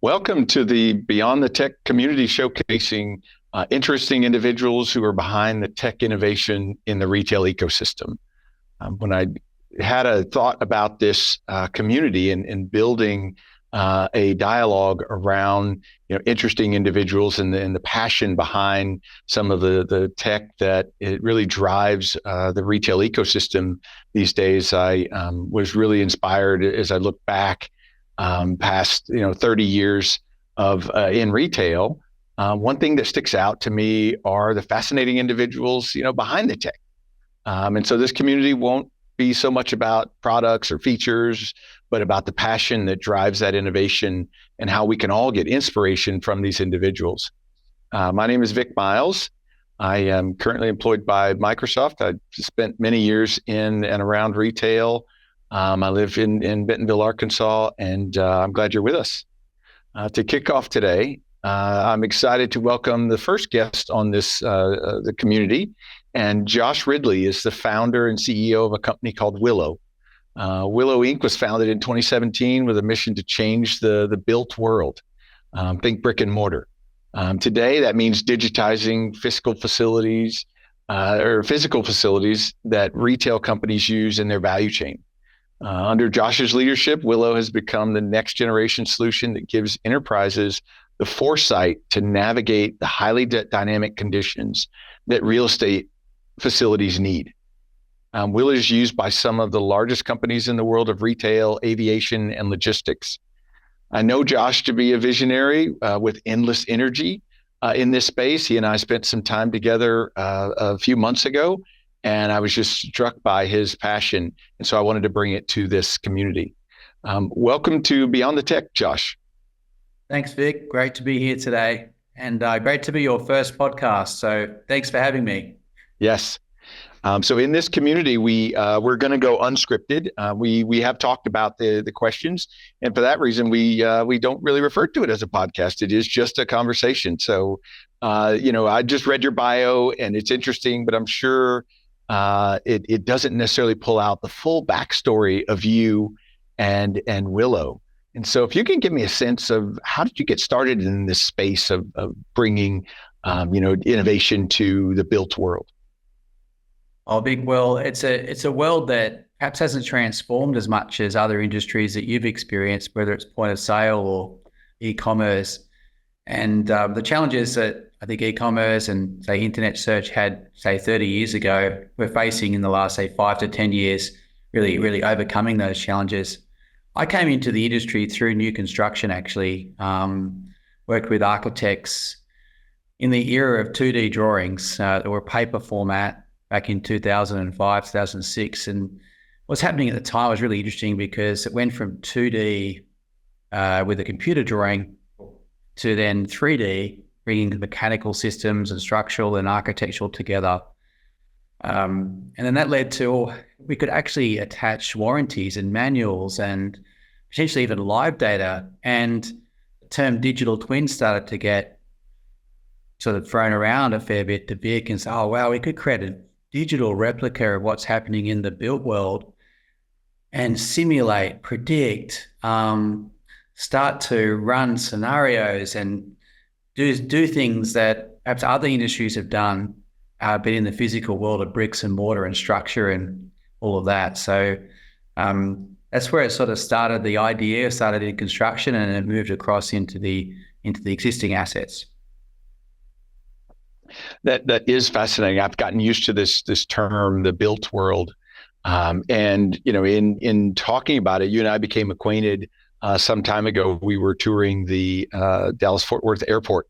Welcome to the Beyond the Tech community showcasing interesting individuals who are behind the tech innovation in the retail ecosystem. When I had a thought about this community and building a dialogue around interesting individuals and the passion behind some of the tech that it really drives the retail ecosystem these days, I was really inspired as I look back past 30 years of in retail. One thing that sticks out to me are the fascinating individuals behind the tech. And so this community won't be so much about products or features, but about the passion that drives that innovation and how we can all get inspiration from these individuals. My name is Vic Miles. I am currently employed by Microsoft. I spent many years in and around retail. I live in Bentonville, Arkansas, and I'm glad you're with us. To kick off today, I'm excited to welcome the first guest on this the community. And Josh Ridley is the founder and CEO of a company called Willow. Willow Inc. was founded in 2017 with a mission to change the built world. Think brick and mortar. Today, that means digitizing physical facilities that retail companies use in their value chain. Under Josh's leadership, Willow has become the next generation solution that gives enterprises the foresight to navigate the highly dynamic conditions that real estate facilities need. Willow is used by some of the largest companies in the world of retail, aviation, and logistics. I know Josh to be a visionary with endless energy in this space. He and I spent some time together a few months ago, and I was just struck by his passion. And so I wanted to bring it to this community. Welcome to Beyond the Tech, Josh. Thanks, Vic. Great to be here today. And great to be your first podcast. So thanks for having me. Yes. So in this community, we're going to go unscripted. We have talked about the questions. And for that reason, we don't really refer to it as a podcast. It is just a conversation. So, I just read your bio and it's interesting, but I'm sure it doesn't necessarily pull out the full backstory of you and Willow. And so if you can give me a sense of how did you get started in this space of bringing, innovation to the built world? Oh, Vic, well, it's a world that perhaps hasn't transformed as much as other industries that you've experienced, whether it's point of sale or e-commerce. And the challenges that I think e-commerce and, say, internet search had, say, 30 years ago, we're facing in the last, say, 5 to 10 years, really overcoming those challenges. I came into the industry through new construction, actually, worked with architects in the era of 2D drawings that were paper format back in 2005, 2006. And what's happening at the time was really interesting because it went from 2D with a computer drawing to then 3D, bringing the mechanical systems and structural and architectural together. And then that led to, we could actually attach warranties and manuals and potentially even live data. And the term digital twin started to get sort of thrown around a fair bit to Vic and say, oh, wow, we could create a digital replica of what's happening in the built world and simulate, predict, start to run scenarios and do things that perhaps other industries have done, but in the physical world of bricks and mortar and structure and all of that. So that's where it sort of started. The idea started in construction and it moved across into the existing assets. That is fascinating. I've gotten used to this term, the built world, and in talking about it, you and I became acquainted some time ago. We were touring the Dallas-Fort Worth airport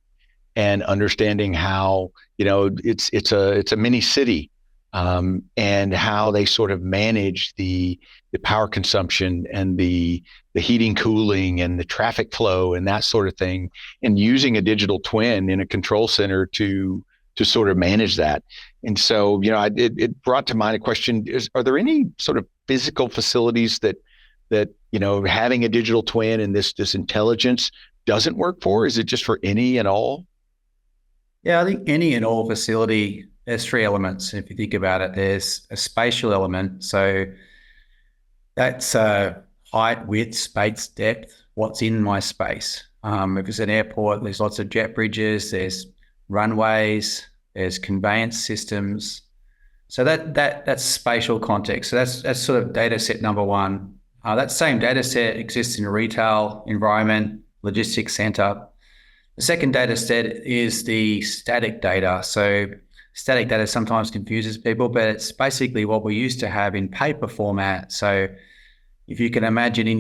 and understanding how it's a mini city, and how they sort of manage the power consumption and the heating, cooling, and the traffic flow and that sort of thing, and using a digital twin in a control center to sort of manage that. And so, it brought to mind a question: are there any sort of physical facilities that having a digital twin and this intelligence doesn't work for? Is it just for any and all? Yeah, I think any and all facility there's three elements. If you think about it, there's a spatial element. So that's height, width, space, depth, what's in my space. If it's an airport, there's lots of jet bridges, there's runways, there's conveyance systems. So that's spatial context. So that's sort of data set number one. That same data set exists in a retail environment, logistics center. The second data set is the static data. So static data sometimes confuses people, but it's basically what we used to have in paper format. So if you can imagine in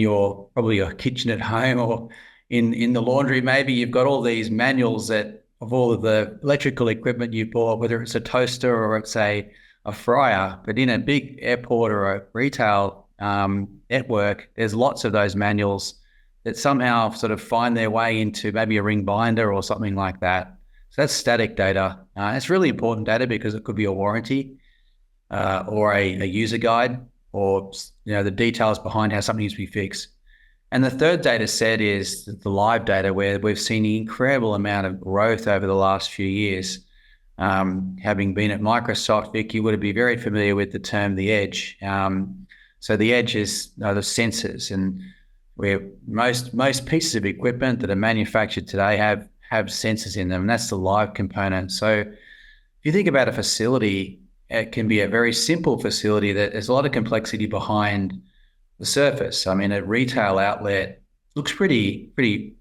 probably your kitchen at home or in the laundry, maybe you've got all these manuals of all of the electrical equipment you bought, whether it's a toaster or it's a fryer. But in a big airport or a retail network, there's lots of those manuals that somehow sort of find their way into maybe a ring binder or something like that. So that's static data. It's really important data because it could be a warranty or a user guide or the details behind how something needs to be fixed. And the third data set is the live data, where we've seen an incredible amount of growth over the last few years. Having been at Microsoft, Vic, you would be very familiar with the term the edge. So the edge is the sensors, and where most pieces of equipment that are manufactured today have sensors in them, and that's the live component. So if you think about a facility, it can be a very simple facility that there's a lot of complexity behind the surface. I mean, a retail outlet looks pretty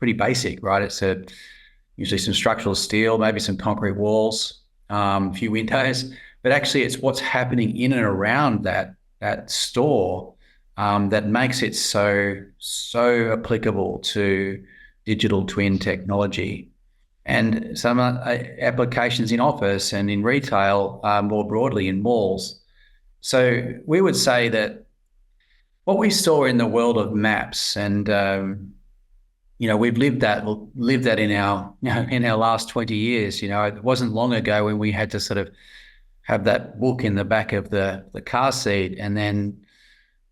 basic, right? It's usually some structural steel, maybe some concrete walls, a few windows, but actually it's what's happening in and around that store that makes it so applicable to digital twin technology. And some applications in office and in retail, more broadly in malls. So we would say that what we saw in the world of maps, and we've lived that in our last 20 years. It wasn't long ago when we had to sort of have that book in the back of the car seat, and then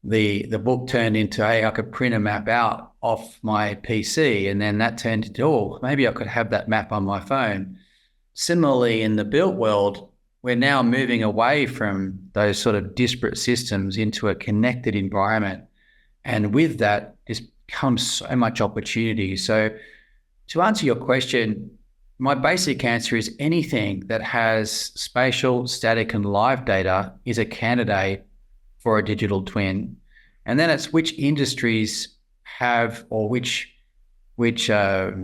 the book turned into, hey, I could print a map out off my PC, and then that turned into, maybe I could have that map on my phone. Similarly, in the built world, we're now moving away from those sort of disparate systems into a connected environment. And with that, just comes so much opportunity. So to answer your question, my basic answer is anything that has spatial, static, and live data is a candidate for a digital twin. And then it's which industries have, or which I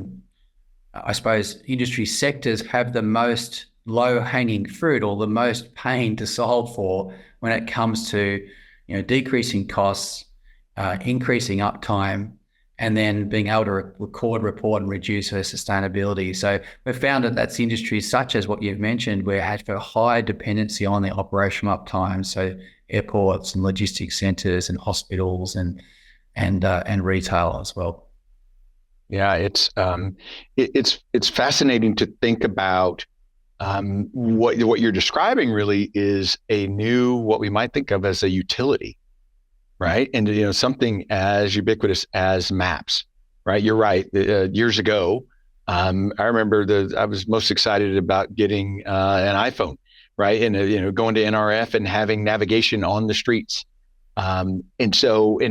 suppose industry sectors have the most low-hanging fruit or the most pain to solve for when it comes to decreasing costs, increasing uptime, and then being able to record, report, and reduce her sustainability. So we've found that that's industries such as what you've mentioned, where it has a high dependency on the operational uptime. So airports and logistics centers and hospitals and retail as well. Yeah, it's fascinating to think about. What you're describing really is a new, what we might think of as a utility, right? And something as ubiquitous as maps, right? You're right. Years ago, I remember I was most excited about getting an iPhone, right? And going to NRF and having navigation on the streets. And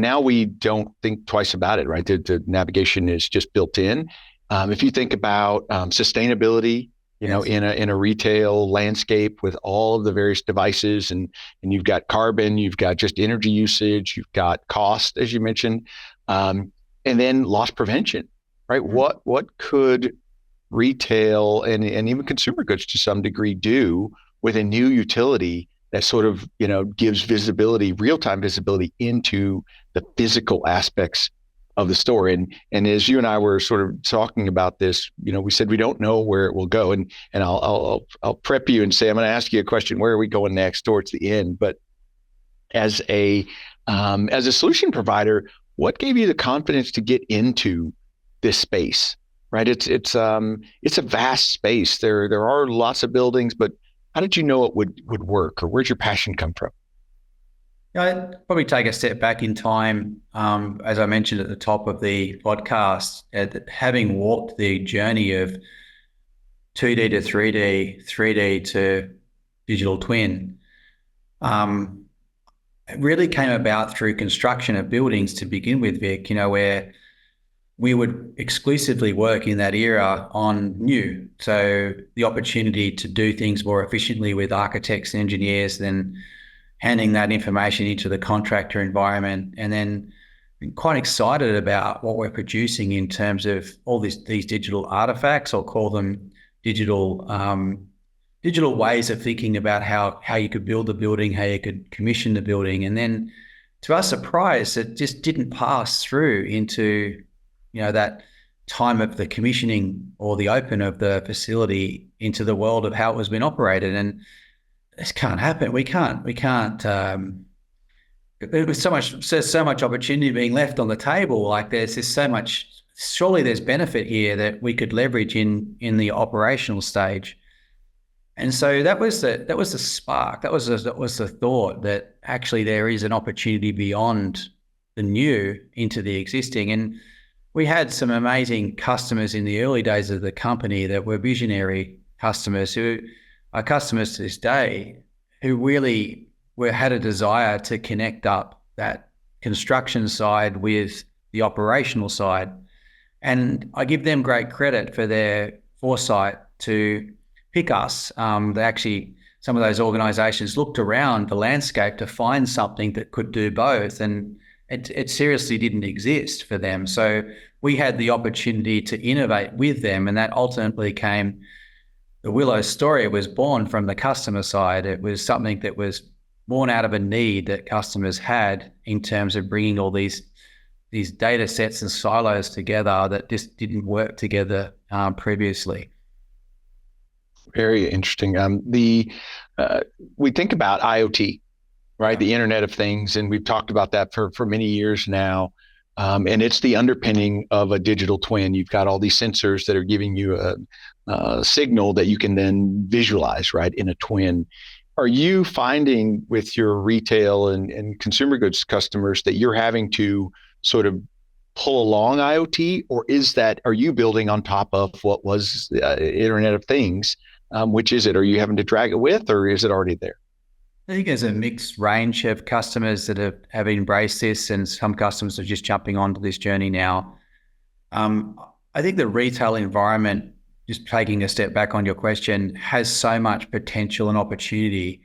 now we don't think twice about it, right? The navigation is just built in. If you think about sustainability, Yes. in a retail landscape with all of the various devices, and you've got carbon, you've got just energy usage, you've got cost, as you mentioned, and then loss prevention, right? Mm-hmm. What could retail and even consumer goods to some degree do with a new utility that sort of gives visibility, real-time visibility into the physical aspects of the store. And as you and I were sort of talking about this, we said we don't know where it will go. And I'll prep you and say, I'm going to ask you a question, where are we going next towards the end? But as a solution provider, what gave you the confidence to get into this space? Right? It's a vast space. There are lots of buildings, but how did you know it would work, or where'd your passion come from? I'd probably take a step back in time. As I mentioned at the top of the podcast, having walked the journey of 2D to 3D, 3D to digital twin. It really came about through construction of buildings to begin with, Vic, where we would exclusively work in that era on new. So the opportunity to do things more efficiently with architects and engineers, then handing that information into the contractor environment, and then quite excited about what we're producing in terms of all these digital artifacts, or call them digital ways of thinking about how you could build the building, how you could commission the building. And then to our surprise, it just didn't pass through into, that time of the commissioning or the open of the facility into the world of how it was being operated. And this can't happen. We can't, there's so much opportunity being left on the table. Like there's so much, surely there's benefit here that we could leverage in the operational stage. And so that was the spark. That was the thought that actually there is an opportunity beyond the new into the existing. And we had some amazing customers in the early days of the company that were visionary customers, who are customers to this day, who really had a desire to connect up that construction side with the operational side. And I give them great credit for their foresight to pick us. They actually, some of those organizations looked around the landscape to find something that could do both, and it seriously didn't exist for them. So we had the opportunity to innovate with them, and that ultimately came, the Willow story was born from the customer side. It was something that was born out of a need that customers had in terms of bringing all these data sets and silos together that just didn't work together previously. Very interesting. We think about IoT, right? The Internet of Things, and we've talked about that for many years now. And it's the underpinning of a digital twin. You've got all these sensors that are giving you a signal that you can then visualize, right, in a twin. Are you finding with your retail and consumer goods customers that you're having to sort of pull along IoT, or are you building on top of what was Internet of Things? Which is it? Are you having to drag it with, or is it already there? I think there's a mixed range of customers that have embraced this, and some customers are just jumping onto this journey now. I think the retail environment, just taking a step back on your question, has so much potential and opportunity.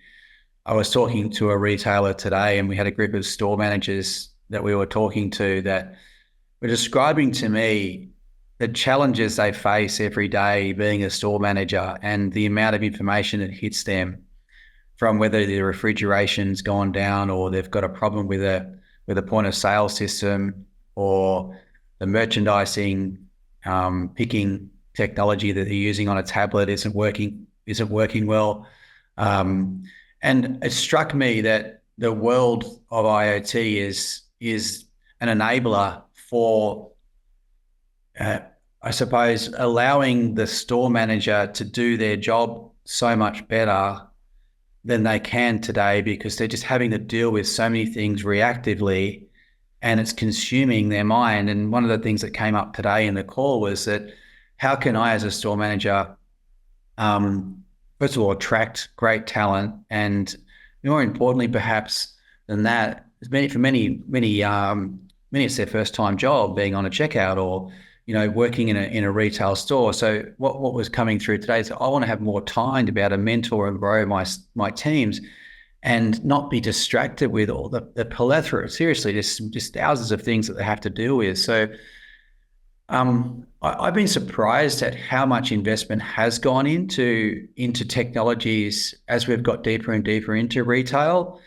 I was talking to a retailer today, and we had a group of store managers that we were talking to that were describing to me the challenges they face every day being a store manager, and the amount of information that hits them from whether the refrigeration's gone down, or they've got a problem with a point of sale system, or the merchandising picking technology that they're using on a tablet isn't working well. And it struck me that the world of IoT is an enabler for I suppose allowing the store manager to do their job so much better than they can today, because they're just having to deal with so many things reactively, and it's consuming their mind. And one of the things that came up today in the call was that how can I, as a store manager, first of all, attract great talent, and more importantly, perhaps than that, for many, it's their first time job being on a checkout, or working in a retail store. So what was coming through today is I want to have more time to be able to mentor and grow my teams, and not be distracted with all the plethora. Seriously, just thousands of things that they have to deal with. So I've been surprised at how much investment has gone into technologies as we've got deeper and deeper into retail.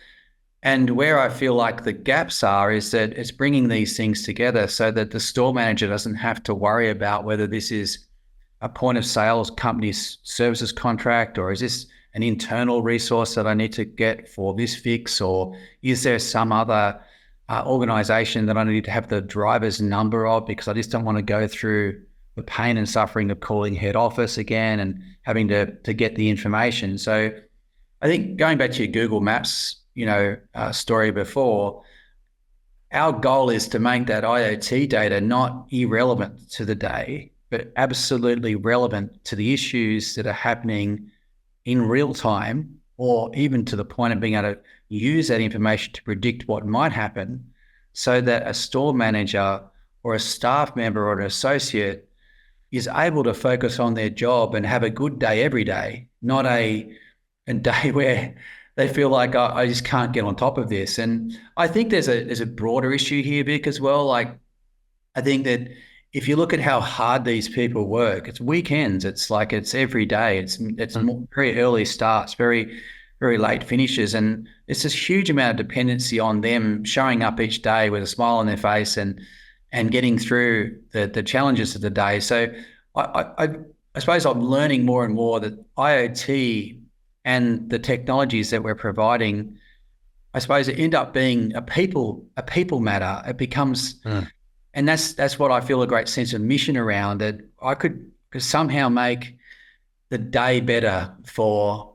And where I feel like the gaps are is that it's bringing these things together so that the store manager doesn't have to worry about whether this is a point of sales company's services contract, or is this an internal resource that I need to get for this fix, or is there some other organization that I need to have the driver's number of, because I just don't want to go through the pain and suffering of calling head office again and having to get the information. So I think going back to your Google Maps story before, our goal is to make that IoT data not irrelevant to the day, but absolutely relevant to the issues that are happening in real time or even to the point of being able to use that information to predict what might happen, so that a store manager or a staff member or an associate is able to focus on their job and have a good day every day, not a day where they feel like I just can't get on top of this. And I think there's a broader issue here, Vic, as well. Like, I think that if you look at how hard these people work, it's weekends, it's like it's every day, it's very early starts, very, very late finishes, and it's this huge amount of dependency on them showing up each day with a smile on their face and getting through the challenges of the day. So I suppose I'm learning more and more that IoT and the technologies that we're providing, I suppose, it end up being a people matter. It becomes, and that's what I feel a great sense of mission around, that I could somehow make the day better for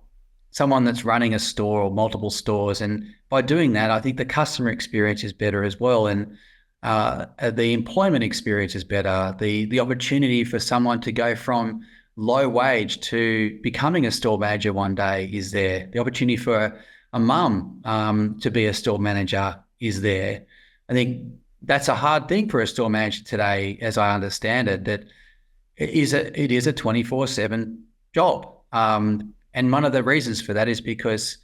someone that's running a store or multiple stores. And by doing that, I think the customer experience is better as well. And the employment experience is better. The opportunity for someone to go from low wage to becoming a store manager one day is there. The opportunity for a mum to be a store manager is there. I think that's a hard thing for a store manager today, as I understand it, that it is a 24/7 job. And one of the reasons for that is because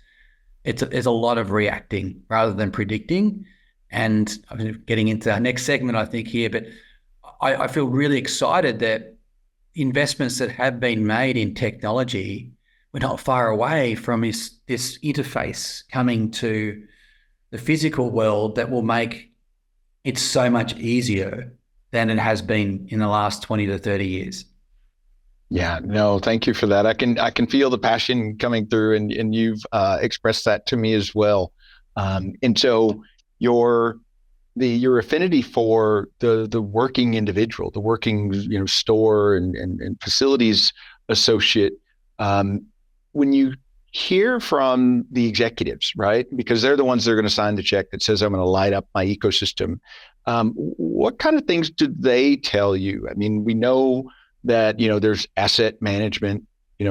there's a lot of reacting rather than predicting. And I'm getting into our next segment, I think, here, but I feel really excited that investments that have been made in technology, we're not far away from this interface coming to the physical world that will make it so much easier than it has been in the last 20 to 30 years. Yeah, no, thank you for that. I can feel the passion coming through, and you've expressed that to me as well. And so your affinity for the working individual, the working store and facilities associate, when you hear from the executives, right? Because they're the ones that are going to sign the check that says I'm going to light up my ecosystem. What kind of things do they tell you? I mean, we know that there's asset management,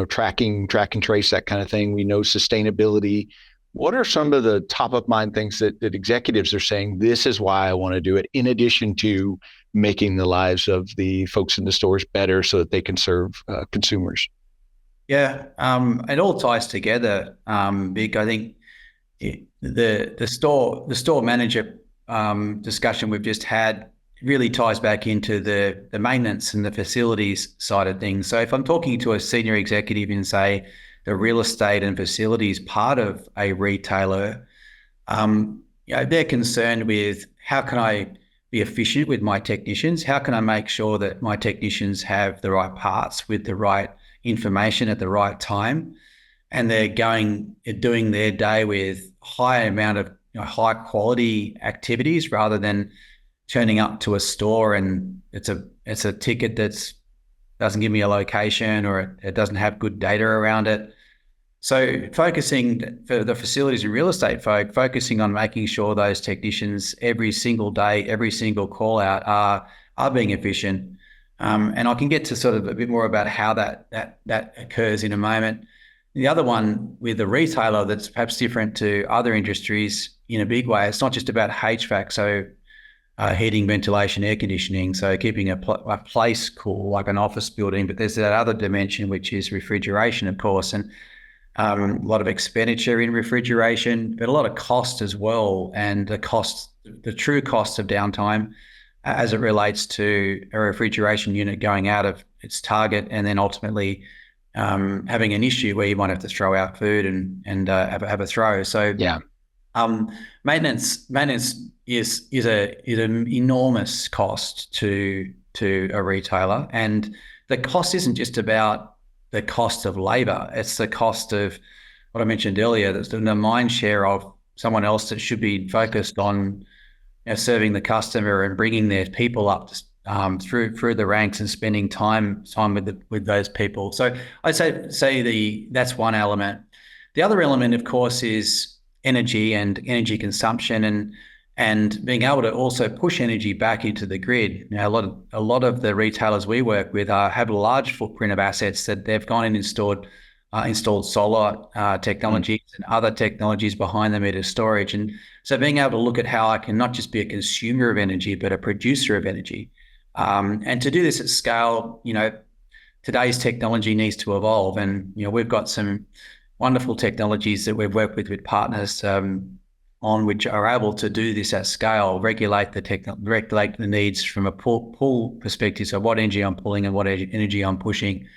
track and trace, that kind of thing. We know sustainability. What are some of the top of mind things that executives are saying, this is why I want to do it, in addition to making the lives of the folks in the stores better so that they can serve consumers? Yeah, it all ties together, Vic. I think the store manager discussion we've just had really ties back into the maintenance and the facilities side of things. So if I'm talking to a senior executive in, say, the real estate and facilities part of a retailer, they're concerned with, how can I be efficient with my technicians? How can I make sure that my technicians have the right parts with the right information at the right time, and they're doing their day with high amount of high quality activities, rather than turning up to a store and it's a ticket that doesn't give me a location, or it doesn't have good data around it. So focusing for the facilities and real estate folk, focusing on making sure those technicians every single day, every single call out are being efficient. And I can get to sort of a bit more about how that occurs in a moment. The other one with the retailer that's perhaps different to other industries in a big way, it's not just about HVAC, so heating, ventilation, air conditioning, so keeping a place cool like an office building, but there's that other dimension, which is refrigeration, of course, and a lot of expenditure in refrigeration, but a lot of cost as well, and the true cost of downtime as it relates to a refrigeration unit going out of its target, and then ultimately having an issue where you might have to throw out food and have a throw. So yeah, maintenance is an enormous cost to a retailer, and the cost isn't just about the cost of labor. It's the cost of what I mentioned earlier. That's the mind share of someone else that should be focused on serving the customer and bringing their people up through the ranks and spending time with those people. So I'd say that's one element. The other element, of course, is energy and energy consumption, and being able to also push energy back into the grid. A lot of the retailers we work with have a large footprint of assets that they've gone in and installed installed solar technologies and other technologies behind the meter storage. And so being able to look at how I can not just be a consumer of energy, but a producer of energy. And to do this at scale, today's technology needs to evolve. And, we've got some wonderful technologies that we've worked with partners on which are able to do this at scale, regulate the needs from a pull perspective. So what energy I'm pulling and what energy I'm pushing.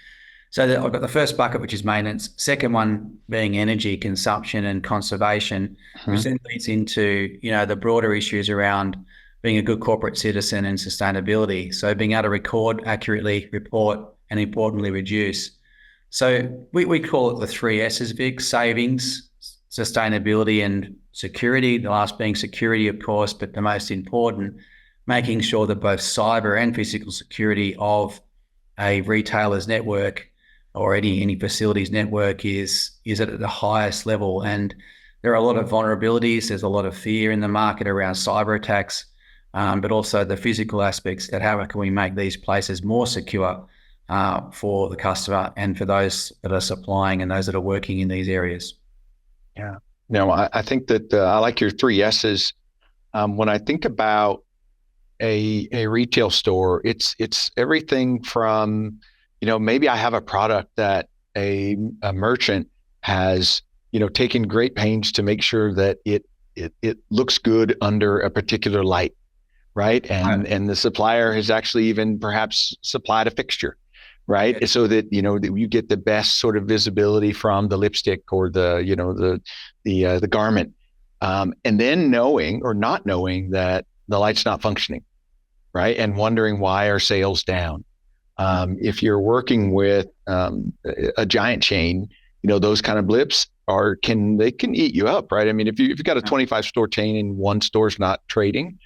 So I've got the first bucket, which is maintenance. Second one being energy consumption and conservation, which then leads into, the broader issues around being a good corporate citizen and sustainability. So being able to record accurately, report, and importantly, reduce. So we call it the 3 S's, Vic: savings, sustainability, and security. The last being security, of course, but the most important, making sure that both cyber and physical security of a retailer's network or any facilities network is at the highest level. And there are a lot of vulnerabilities. There's a lot of fear in the market around cyber attacks, but also the physical aspects, that how can we make these places more secure for the customer and for those that are supplying and those that are working in these areas. Yeah. No, I think that I like your 3 S's. When I think about a retail store, it's everything from, maybe I have a product that a merchant has, taken great pains to make sure that it looks good under a particular light, right? And the supplier has actually even perhaps supplied a fixture, right? Yeah. So that, that you get the best sort of visibility from the lipstick or the garment. And then knowing or not knowing that the light's not functioning, right? And wondering why are sales down. If you're working with a giant chain, those kind of blips can eat you up, right? I mean, if you've got a 25 store chain and one store's not trading,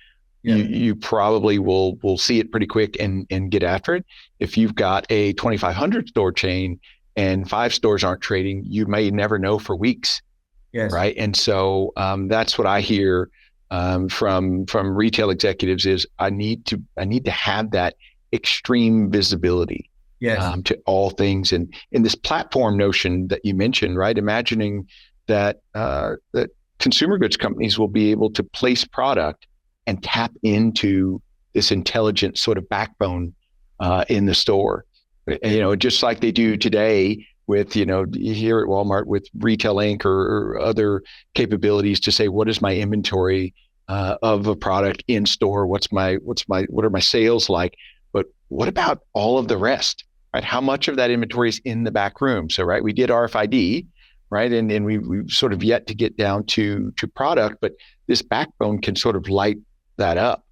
you probably will see it pretty quick and get after it. If you've got a 2,500 store chain and 5 stores aren't trading, you may never know for weeks. Yes. Right. And so that's what I hear from retail executives is I need to have that extreme visibility to all things. And in this platform notion that you mentioned, right, imagining that that consumer goods companies will be able to place product and tap into this intelligent sort of backbone in the store, just like they do today with, here at Walmart with Retail Inc. or other capabilities to say, what is my inventory of a product in store? What are my sales like? But what about all of the rest, right? How much of that inventory is in the back room? So, right, we did RFID, right? And we've sort of yet to get down to product, but this backbone can sort of light that up.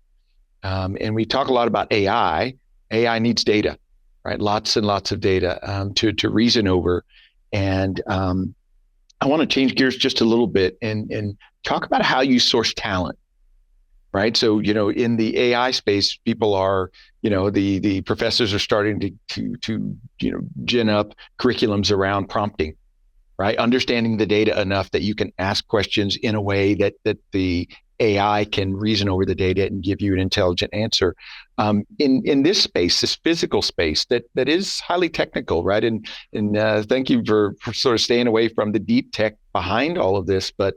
And we talk a lot about AI. AI needs data, right? Lots and lots of data to reason over. And I want to change gears just a little bit and talk about how you source talent, right? So, in the AI space, people are, the professors are starting to gin up curriculums around prompting, right? Understanding the data enough that you can ask questions in a way that the AI can reason over the data and give you an intelligent answer. In this space, this physical space that is highly technical, right? And thank you for sort of staying away from the deep tech behind all of this, but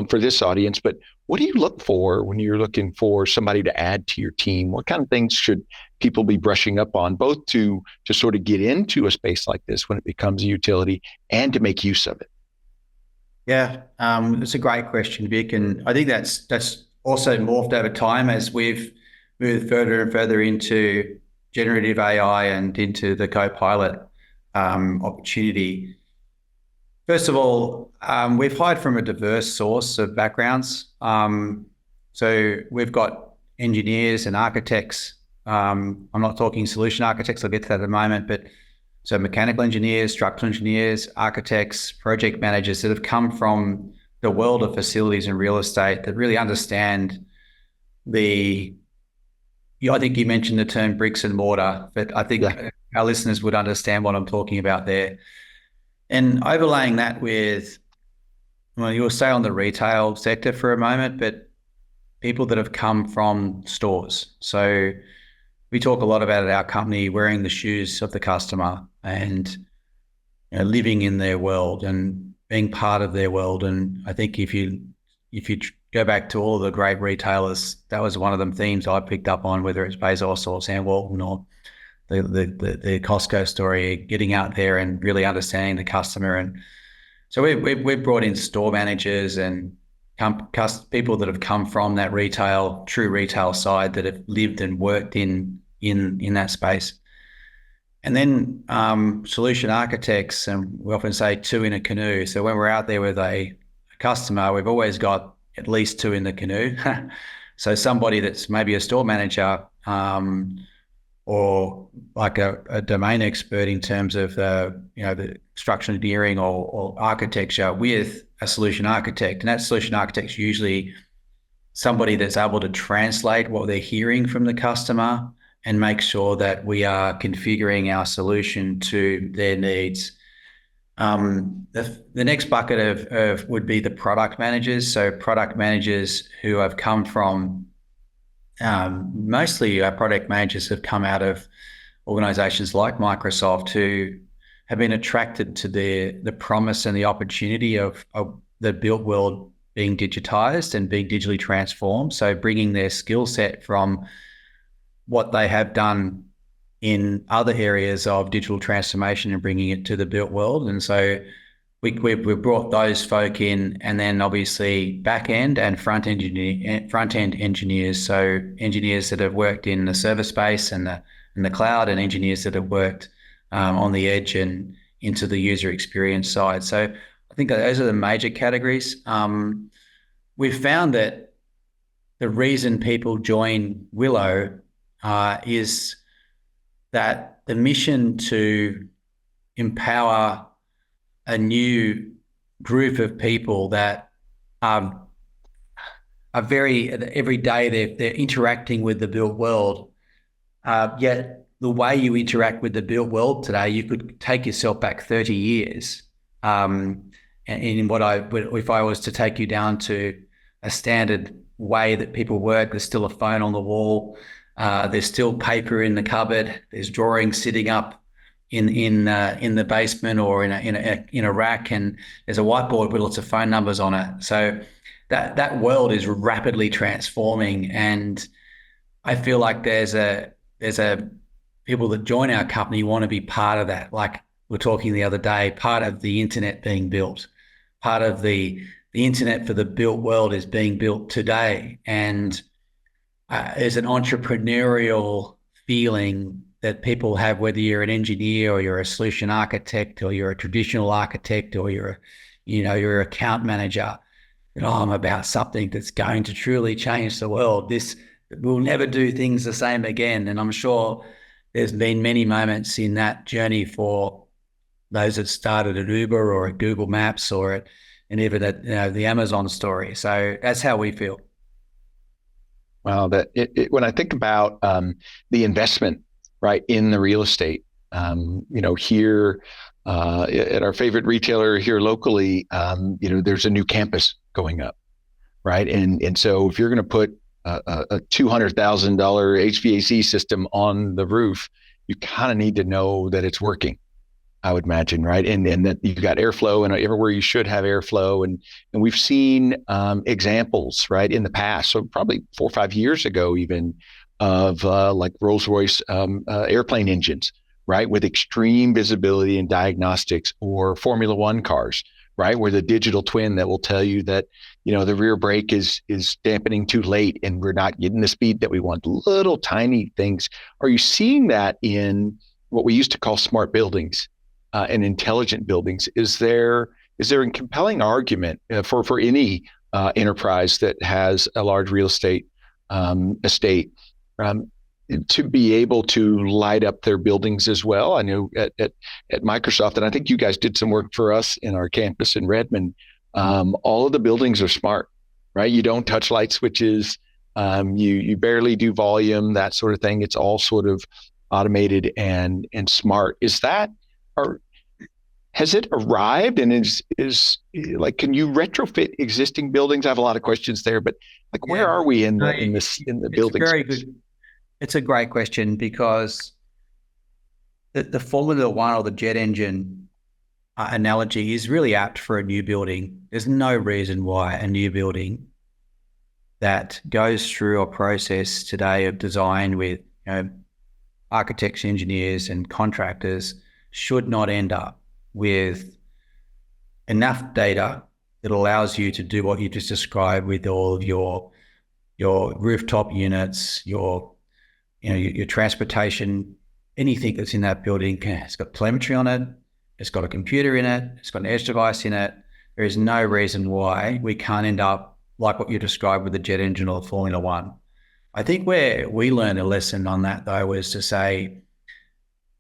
for this audience. But what do you look for when you're looking for somebody to add to your team? What kind of things should people be brushing up on, both to sort of get into a space like this when it becomes a utility and to make use of it? Yeah, it's a great question, Vic, and I think that's also morphed over time as we've moved further and further into generative AI and into the co-pilot opportunity. First of all, we've hired from a diverse source of backgrounds. So we've got engineers and architects. I'm not talking solution architects, I'll get to that in a moment, but so mechanical engineers, structural engineers, architects, project managers that have come from the world of facilities and real estate that really understand I think you mentioned the term bricks and mortar, but I think our listeners would understand what I'm talking about there. And overlaying that with, you'll stay on the retail sector for a moment, but people that have come from stores. So we talk a lot about at our company wearing the shoes of the customer. And living in their world and being part of their world. And I think if you go back to all of the great retailers, that was one of them themes I picked up on, whether it's Bezos or Sam Walton or the Costco story, getting out there and really understanding the customer. And so we've brought in store managers and people that have come from that true retail side, that have lived and worked in that space. And then solution architects, and we often say two in a canoe. So when we're out there with a customer, we've always got at least two in the canoe. So somebody that's maybe a store manager, or like a domain expert in terms of the structural engineering or architecture, with a solution architect. And that solution architect's usually somebody that's able to translate what they're hearing from the customer and make sure that we are configuring our solution to their needs. The next bucket of would be the product managers. So product managers who have come from, mostly our product managers have come out of organizations like Microsoft, who have been attracted to the promise and the opportunity of the built world being digitized and being digitally transformed. So bringing their skill set from what they have done in other areas of digital transformation and bringing it to the built world. And so we brought those folk in, and then obviously back end and front end engineers. So engineers that have worked in the server space and the cloud, and engineers that have worked on the edge and into the user experience side. So I think those are the major categories. We've found that the reason people join Willow is that the mission to empower a new group of people that are very, every day they're interacting with the built world. Yet the way you interact with the built world today, you could take yourself back 30 years. And if I was to take you down to a standard way that people work, there's still a phone on the wall. There's still paper in the cupboard. There's drawings sitting up in the basement or in a rack, and there's a whiteboard with lots of phone numbers on it. So that world is rapidly transforming, and I feel like there's people that join our company want to be part of that. Like we were talking the other day, part of the internet being built, part of the internet for the built world is being built today, and there's an entrepreneurial feeling that people have, whether you're an engineer or you're a solution architect or you're a traditional architect or you're an account manager. I'm about something that's going to truly change the world. We'll never do things the same again. And I'm sure there's been many moments in that journey for those that started at Uber or at Google Maps or and even at the Amazon story. So that's how we feel. Wow, when I think about the investment, right, in the real estate, here at our favorite retailer here locally, there's a new campus going up, right, and so if you're going to put a $200,000 HVAC system on the roof, you kind of need to know that it's working, I would imagine, right? And that you've got airflow, and everywhere you should have airflow. And we've seen examples, right, in the past, so probably 4 or 5 years ago even, of like Rolls-Royce airplane engines, right, with extreme visibility and diagnostics, or Formula One cars, right, where the digital twin that will tell you that, the rear brake is dampening too late and we're not getting the speed that we want. Little tiny things. Are you seeing that in what we used to call smart buildings and intelligent buildings? Is there a compelling argument for any enterprise that has a large real estate estate to be able to light up their buildings as well? I know at Microsoft, and I think you guys did some work for us in our campus in Redmond. All of the buildings are smart, right? You don't touch light switches. You barely do volume, that sort of thing. It's all sort of automated and smart. Is that, or has it arrived, and is like, can you retrofit existing buildings? I have a lot of questions there, but like, where are we in the building? Very good. It's a great question, because the Formula One or the jet engine analogy is really apt for a new building. There's no reason why a new building that goes through a process today of design with architects, engineers, and contractors should not end up with enough data that allows you to do what you just described with all of your rooftop units, your transportation, anything that's in that building. It's got telemetry on it, it's got a computer in it, it's got an edge device in it. There is no reason why we can't end up like what you described with the jet engine or Formula One. I think where we learned a lesson on that, though, was to say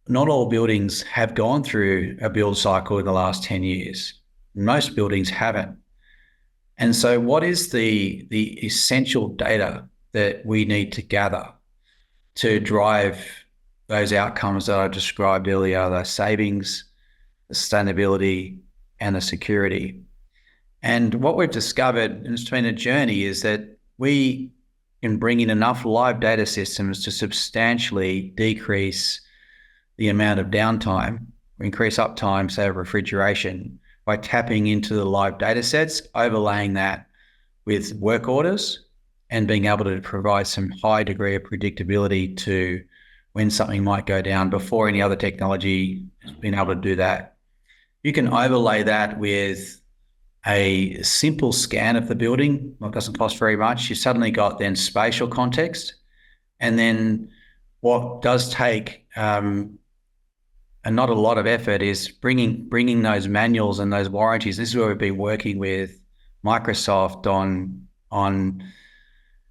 not all buildings have gone through a build cycle in the last 10 years. Most buildings haven't. And so what is the essential data that we need to gather to drive those outcomes that I described earlier, the savings, the sustainability, and the security? And what we've discovered, and it's been a journey, is that we can bring in enough live data systems to substantially decrease the amount of downtime, or increase uptime, say, of refrigeration, by tapping into the live data sets, overlaying that with work orders, and being able to provide some high degree of predictability to when something might go down before any other technology has been able to do that. You can overlay that with a simple scan of the building. Well, it doesn't cost very much. You suddenly got then spatial context. And then what does take and not a lot of effort is bringing those manuals and those warranties. This is where we've been working with Microsoft on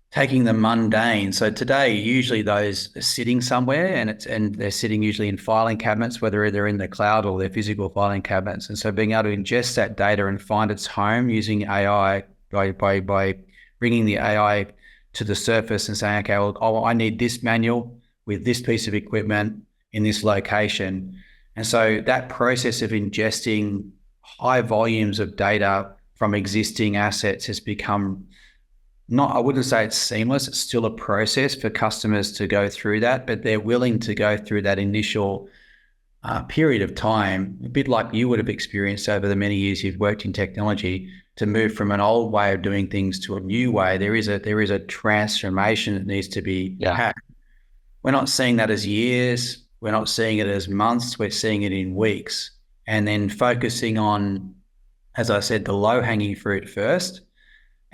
taking the mundane. So today, usually those are sitting somewhere, and they're sitting usually in filing cabinets, whether they're in the cloud or they're physical filing cabinets. And so being able to ingest that data and find its home using AI by bringing the AI to the surface and saying, okay, well, I need this manual with this piece of equipment in this location. And so that process of ingesting high volumes of data from existing assets has become I wouldn't say it's seamless. It's still a process for customers to go through that, but they're willing to go through that initial period of time, a bit like you would have experienced over the many years you've worked in technology, to move from an old way of doing things to a new way. There is a transformation that needs to be had. We're not seeing that as years. We're not seeing it as months. We're seeing it in weeks, and then focusing on, as I said, the low-hanging fruit first,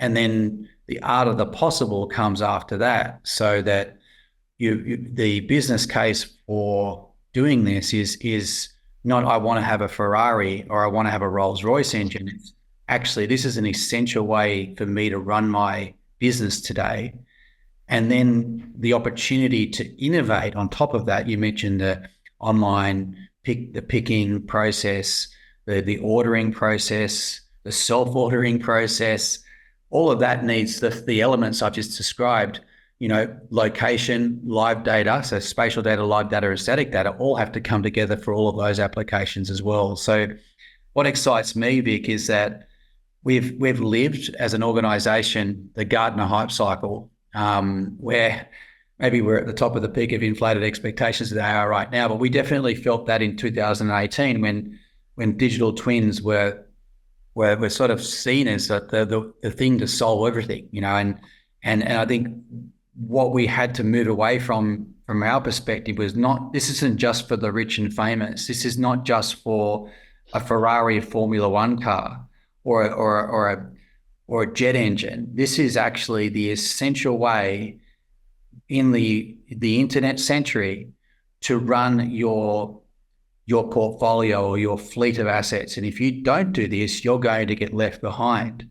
and then the art of the possible comes after that, so that the business case for doing this is not I want to have a Ferrari or I want to have a Rolls-Royce engine. It's actually, this is an essential way for me to run my business today. And then the opportunity to innovate on top of that. You mentioned the online picking process, the ordering process, the self-ordering process. All of that needs the elements I've just described, location, live data, so spatial data, live data, and static data all have to come together for all of those applications as well. So what excites me, Vic, is that we've lived as an organization the Gartner hype cycle, where maybe we're at the top of the peak of inflated expectations that they are right now, but we definitely felt that in 2018 when digital twins were sort of seen as the thing to solve everything, and I think what we had to move away from our perspective was this isn't just for the rich and famous. This is not just for a Ferrari Formula One car or a jet engine. This is actually the essential way in the internet century to run your portfolio or your fleet of assets. And if you don't do this, you're going to get left behind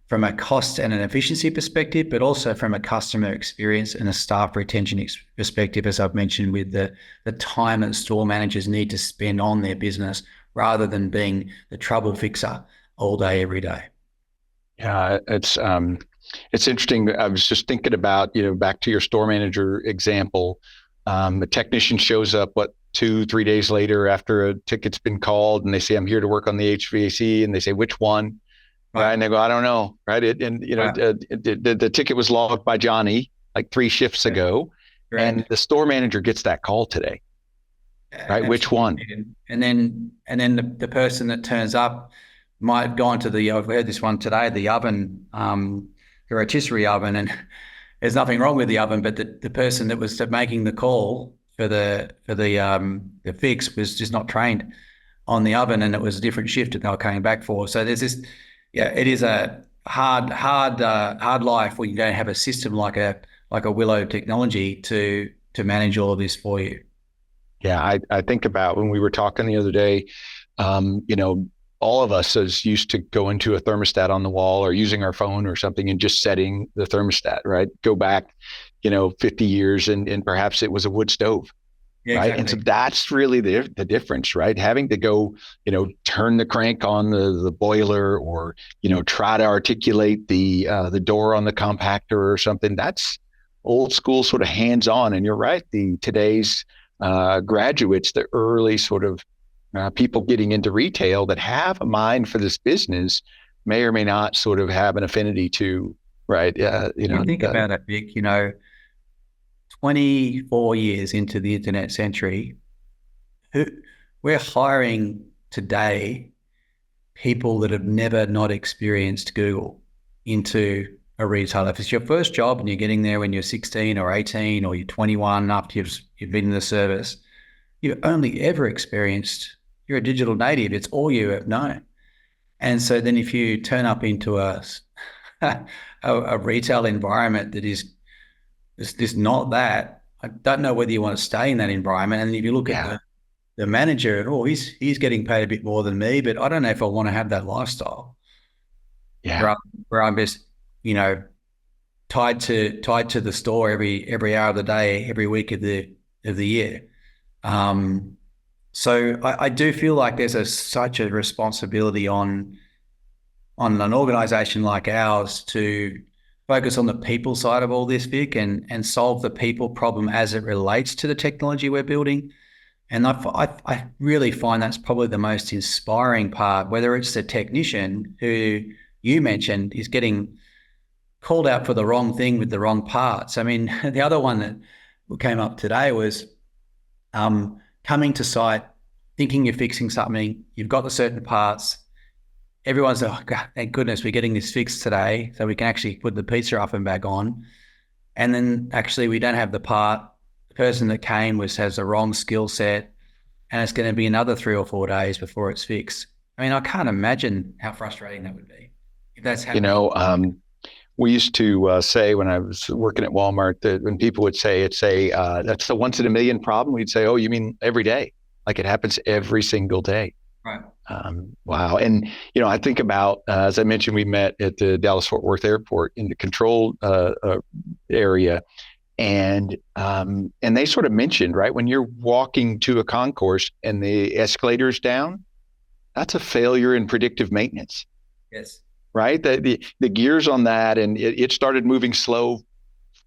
from a cost and an efficiency perspective, but also from a customer experience and a staff retention perspective, as I've mentioned, with the time that store managers need to spend on their business rather than being the trouble fixer all day, every day. Yeah, it's interesting. I was just thinking about, back to your store manager example. A technician shows up, 2-3 days later after a ticket's been called, and they say, I'm here to work on the HVAC, and they say, which one? Right. And they go, I don't know. Right. The ticket was logged by Johnny like 3 shifts ago. Right. And the store manager gets that call today. right? Which one? And then the person that turns up might have gone to I've heard this one today, the oven, the rotisserie oven, and there's nothing wrong with the oven, but the person that was making the call for the fix was just not trained on the oven, and it was a different shift that they were coming back for. So there's this, it is a hard life when you don't have a system like a Willow technology to manage all of this for you. Yeah, I think about when we were talking the other day, all of us is used to going to a thermostat on the wall or using our phone or something and just setting the thermostat, right? Go back, 50 years and perhaps it was a wood stove. Yeah, right. exactly. And so that's really the difference, right? Having to go, turn the crank on the boiler or, try to articulate the door on the compactor or something. That's old school sort of hands on. And you're right. Today's graduates, the early sort of people getting into retail that have a mind for this business may or may not sort of have an affinity to, right? Think about it, Vic, 24 years into the internet century, we're hiring today people that have never not experienced Google into a retailer. If it's your first job and you're getting there when you're 16 or 18 or you're 21 after you've been in the service, you've only ever experienced, you're a digital native. It's all you have known. And so then if you turn up into a retail environment that is not that, I don't know whether you want to stay in that environment. And if you look at the manager at all, he's getting paid a bit more than me, but I don't know if I want to have that lifestyle. Yeah. Where I'm just, tied to the store every hour of the day, every week of the year. So I do feel like there's such a responsibility on an organization like ours to focus on the people side of all this, Vic, and solve the people problem as it relates to the technology we're building. And I really find that's probably the most inspiring part, whether it's the technician who you mentioned is getting called out for the wrong thing with the wrong parts. I mean, the other one that came up today was coming to site, thinking you're fixing something, you've got the certain parts, everyone's like, oh, God, thank goodness we're getting this fixed today so we can actually put the pizza oven back on. And then actually we don't have the part. The person that came has the wrong skill set, and it's going to be another 3 or 4 days before it's fixed. I mean, I can't imagine how frustrating that would be if that's happening. We used to say when I was working at Walmart that when people would say that's a once in a million problem, we'd say, oh, you mean every day? Like it happens every single day. Right. Wow. And, I think about, as I mentioned, we met at the Dallas-Fort Worth airport in the control area. And they sort of mentioned, right, when you're walking to a concourse and the escalator's down, that's a failure in predictive maintenance. Yes. Right. The gears on that, and it started moving slow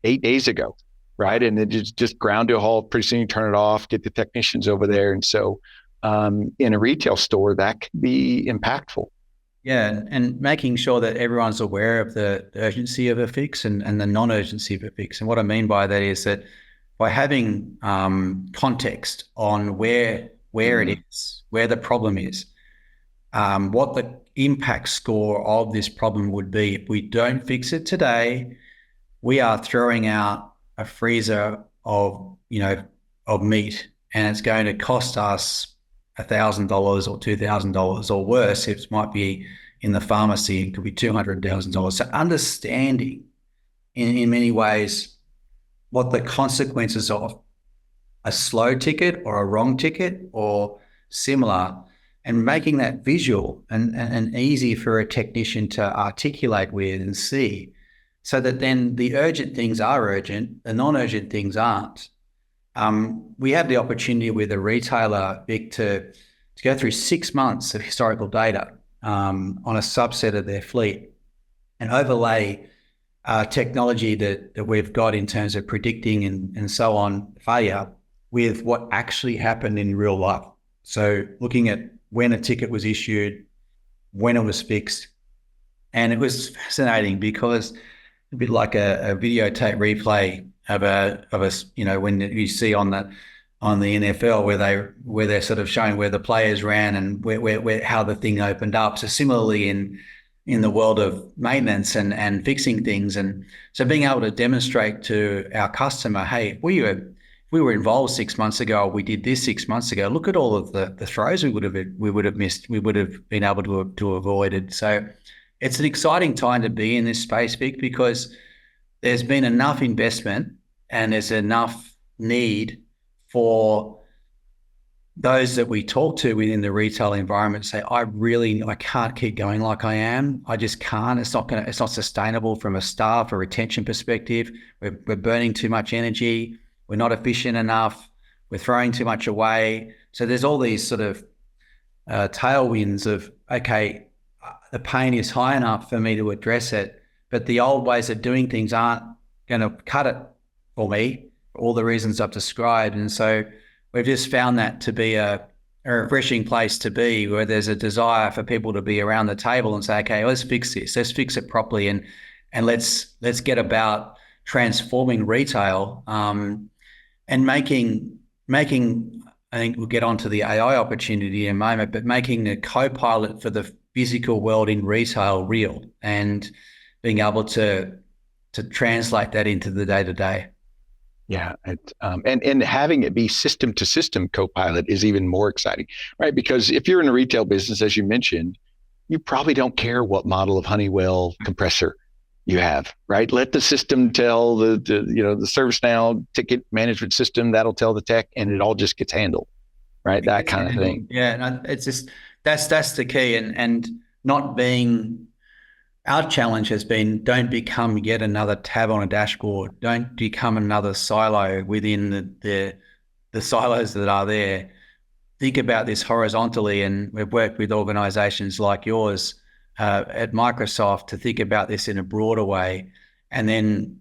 8 days ago. Right. And it just ground to a halt. Pretty soon you turn it off, get the technicians over there. And so in a retail store, that can be impactful. Yeah. And making sure that everyone's aware of the urgency of a fix and the non-urgency of a fix. And what I mean by that is that by having context on where it is, where the problem is, what the impact score of this problem would be. If we don't fix it today, we are throwing out a freezer of meat, and it's going to cost us $1,000 or $2,000 or worse. It might be in the pharmacy, it could be $200,000. So understanding in many ways what the consequences of a slow ticket or a wrong ticket or similar, and making that visual and easy for a technician to articulate with and see, so that then the urgent things are urgent, the non-urgent things aren't. We had the opportunity with a retailer, Vic, to go through 6 months of historical data on a subset of their fleet and overlay technology that we've got in terms of predicting and so on failure with what actually happened in real life. So looking at when a ticket was issued, when it was fixed. And it was fascinating because a bit like a videotape replay of a when you see on on the NFL where they're sort of showing where the players ran and where how the thing opened up. So similarly in the world of maintenance and fixing things, and so being able to demonstrate to our customer, hey, if we were involved 6 months ago, or we did this 6 months ago, look at all of the throws we would have missed, we would have been able to avoid it. So it's an exciting time to be in this space, Vic, because there's been enough investment and there's enough need for those that we talk to within the retail environment say, I can't keep going like I am. I just can't. It's not sustainable from a staff or retention perspective. We're burning too much energy. We're not efficient enough. We're throwing too much away. So there's all these sort of tailwinds of, okay, the pain is high enough for me to address it, but the old ways of doing things aren't going to cut it for me, for all the reasons I've described. And so we've just found that to be a refreshing place to be, where there's a desire for people to be around the table and say, okay, let's fix this, let's fix it properly, and let's get about transforming retail and making. I think we'll get onto the AI opportunity in a moment, but making the co-pilot for the physical world in retail real and being able to translate that into the day-to-day. Yeah, and having it be system to system co-pilot is even more exciting, right? Because if you're in a retail business, as you mentioned, you probably don't care what model of Honeywell compressor you have, right? Let the system tell the ServiceNow ticket management system, that'll tell the tech, and it all just gets handled, right? That kind of thing. Yeah, and it's just that's the key, and not being. Our challenge has been, don't become yet another tab on a dashboard. Don't become another silo within the silos that are there. Think about this horizontally, and we've worked with organizations like yours at Microsoft to think about this in a broader way. And then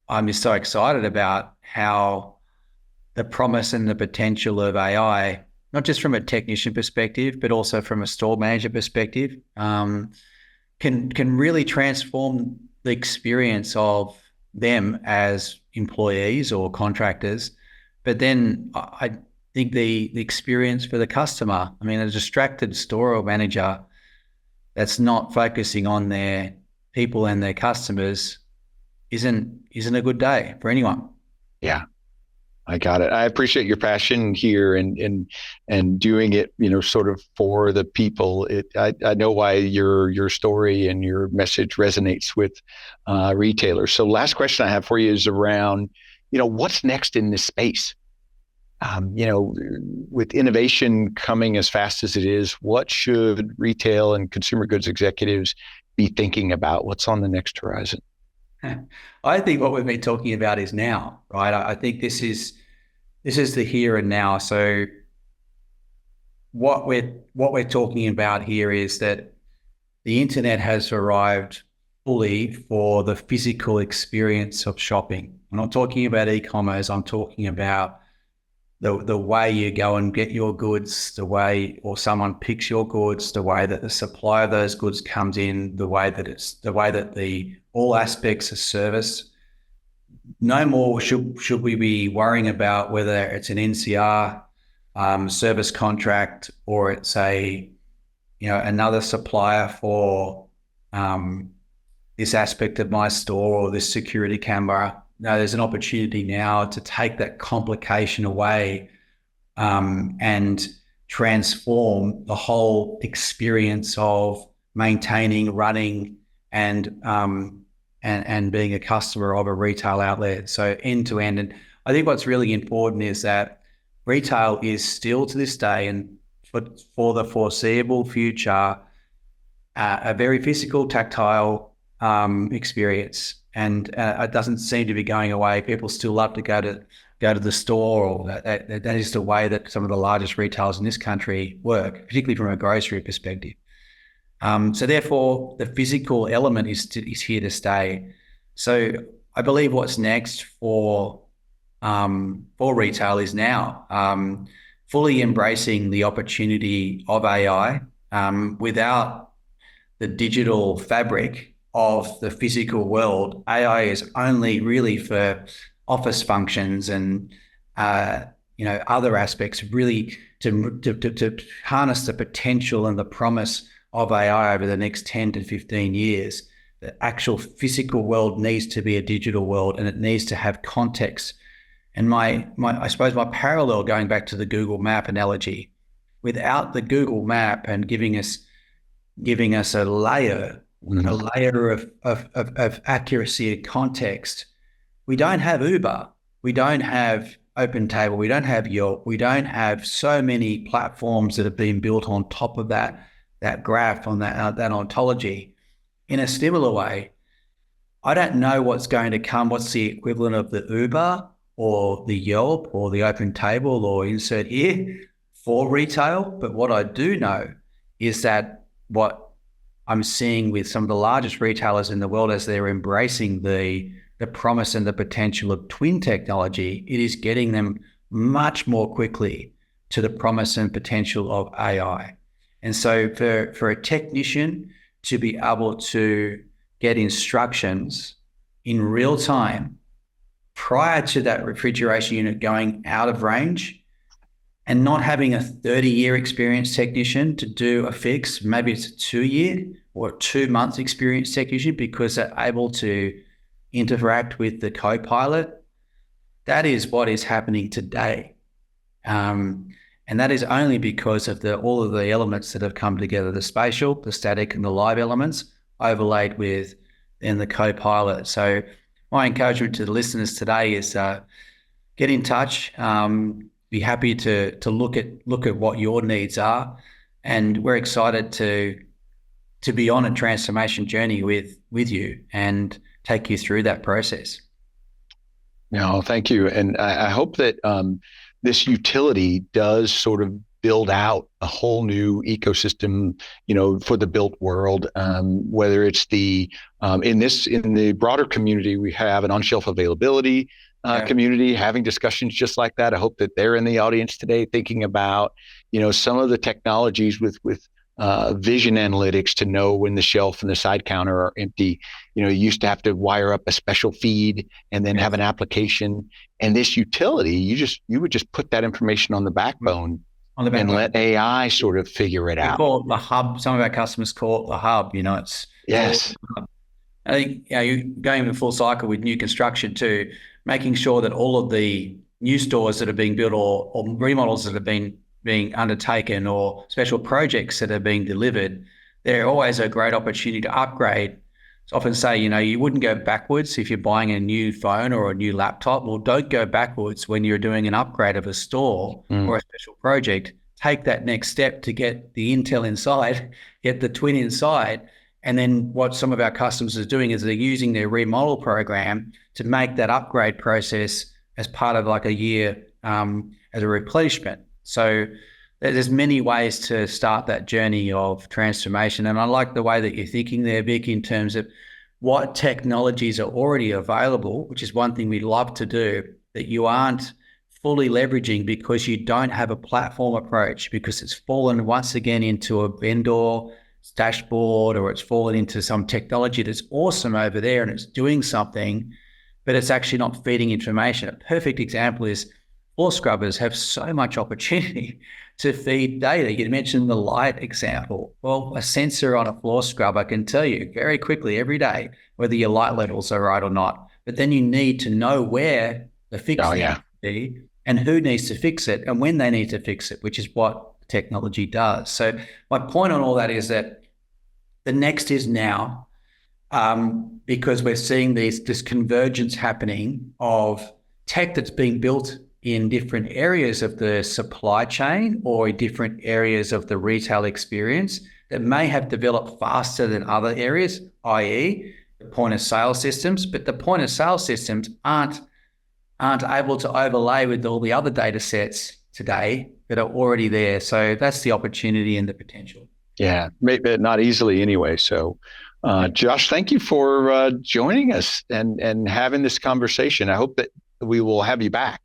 I'm just so excited about how the promise and the potential of AI, not just from a technician perspective, but also from a store manager perspective, can really transform the experience of them as employees or contractors. But then I think the experience for the customer, I mean, a distracted store manager that's not focusing on their people and their customers isn't a good day for anyone. Yeah. I got it. I appreciate your passion here and doing it, sort of for the people. I know why your story and your message resonates with retailers. So last question I have for you is around, what's next in this space? With innovation coming as fast as it is, what should retail and consumer goods executives be thinking about? What's on the next horizon? I think what we've been talking about is now, right? I think this is the here and now. So what we're talking about here is that the internet has arrived fully for the physical experience of shopping. I'm not talking about e-commerce. I'm talking about the way you go and get your goods, the way, or someone picks your goods, the way that the supply of those goods comes in, the way that all aspects of service. No more should we be worrying about whether it's an NCR service contract or it's another supplier for this aspect of my store or this security camera. No, there's an opportunity now to take that complication away and transform the whole experience of maintaining, running, and being a customer of a retail outlet. So end to end. And I think what's really important is that retail is still to this day and for the foreseeable future a very physical, tactile experience. And it doesn't seem to be going away. People still love to go to the store, or that is the way that some of the largest retailers in this country work, particularly from a grocery perspective. So therefore, the physical element is here to stay. So I believe what's next for retail is now fully embracing the opportunity of AI without the digital fabric of the physical world. AI is only really for office functions and other aspects, really to harness the potential and the promise of AI over the next 10 to 15 years. The actual physical world needs to be a digital world, and it needs to have context. And I suppose my parallel, going back to the Google Map analogy, without the Google Map and giving us a layer of accuracy and context, we don't have Uber, we don't have OpenTable, we don't have Yelp, we don't have so many platforms that have been built on top of that graph, on that ontology. In a similar way, I don't know what's going to come, what's the equivalent of the Uber or the Yelp or the OpenTable or insert here for retail. But what I do know is that what I'm seeing with some of the largest retailers in the world, as they're embracing the promise and the potential of twin technology, it is getting them much more quickly to the promise and potential of AI. And so for a technician to be able to get instructions in real time prior to that refrigeration unit going out of range, and not having a 30-year experienced technician to do a fix, maybe it's a 2-year or 2-month experienced technician, because they're able to interact with the co-pilot. That is what is happening today. And that is only because of all of the elements that have come together, the spatial, the static, and the live elements overlaid with then the co-pilot. So my encouragement to the listeners today is get in touch. Be happy to look at what your needs are, and we're excited to be on a transformation journey with you and take you through that process. No, thank you. And I hope that this utility does sort of build out a whole new ecosystem, for the built world. Whether it's in the broader community, we have an on-shelf availability community having discussions just like that. I hope that they're in the audience today thinking about, some of the technologies with vision analytics to know when the shelf and the side counter are empty. You used to have to wire up a special feed and then have an application. And this utility, you would just put that information on the backbone and let AI sort of figure it out. We call it the hub. Some of our customers call it the hub. Yes. I think you're going in full cycle with new construction too, making sure that all of the new stores that are being built or remodels that have been being undertaken or special projects that are being delivered, they're always a great opportunity to upgrade. I often say, you wouldn't go backwards if you're buying a new phone or a new laptop. Well, don't go backwards when you're doing an upgrade of a store or a special project. Take that next step to get the Intel inside, get the twin inside. And then what some of our customers are doing is they're using their remodel program to make that upgrade process as part of like a year as a replenishment. So there's many ways to start that journey of transformation. And I like the way that you're thinking there, Vic, in terms of what technologies are already available, which is one thing we love to do, that you aren't fully leveraging because you don't have a platform approach, because it's fallen once again into a vendor dashboard, or it's fallen into some technology that's awesome over there and it's doing something, but it's actually not feeding information. A perfect example is floor scrubbers have so much opportunity to feed data. You mentioned the light example. Well, a sensor on a floor scrubber can tell you very quickly every day whether your light levels are right or not. But then you need to know where the fix needs to be and who needs to fix it and when they need to fix it, which is what technology does. So my point on all that is that the next is now, because we're seeing this convergence happening of tech that's being built in different areas of the supply chain or in different areas of the retail experience that may have developed faster than other areas, i.e. the point of sale systems, but the point of sale systems aren't able to overlay with all the other data sets today that are already there. So that's the opportunity and the potential. Yeah, maybe not easily anyway. So Josh, thank you for joining us and having this conversation. I hope that we will have you back.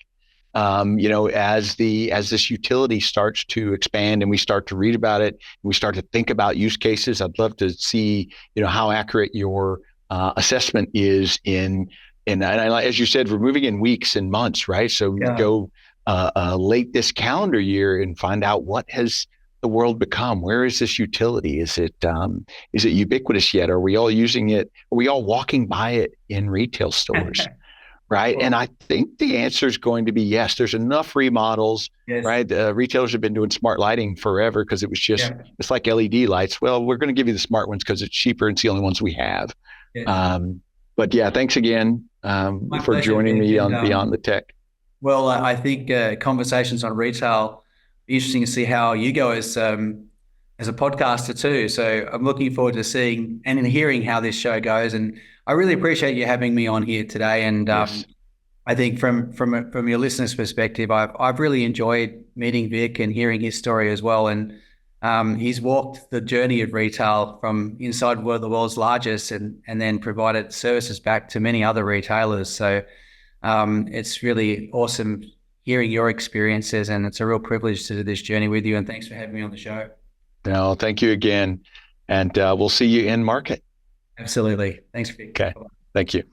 As this utility starts to expand and we start to read about it, and we start to think about use cases, I'd love to see, how accurate your assessment is in, as you said, we're moving in weeks and months, right? So go late this calendar year and find out what has the world become. Where is this utility? Is it ubiquitous yet? Are we all using it? Are we all walking by it in retail stores? Right. Well, And I think the answer is going to be yes. There's enough remodels, yes. right? Retailers have been doing smart lighting forever because it was just, it's like LED lights. Well, we're going to give you the smart ones because it's cheaper and it's the only ones we have. Yes. But yeah, thanks again for pleasure, joining Vic, me and, on Beyond the Tech. Well, I think conversations on retail, interesting to see how you go as a podcaster too. So I'm looking forward to seeing and hearing how this show goes. And I really appreciate you having me on here today. And Yes. I think from your listeners' perspective, I've really enjoyed meeting Vic and hearing his story as well. And he's walked the journey of retail from inside one of the world's largest and then provided services back to many other retailers. So it's really awesome hearing your experiences, and it's a real privilege to do this journey with you. And thanks for having me on the show. No, thank you again. And we'll see you in market. Absolutely. Thanks, Vic. Okay. Thank you.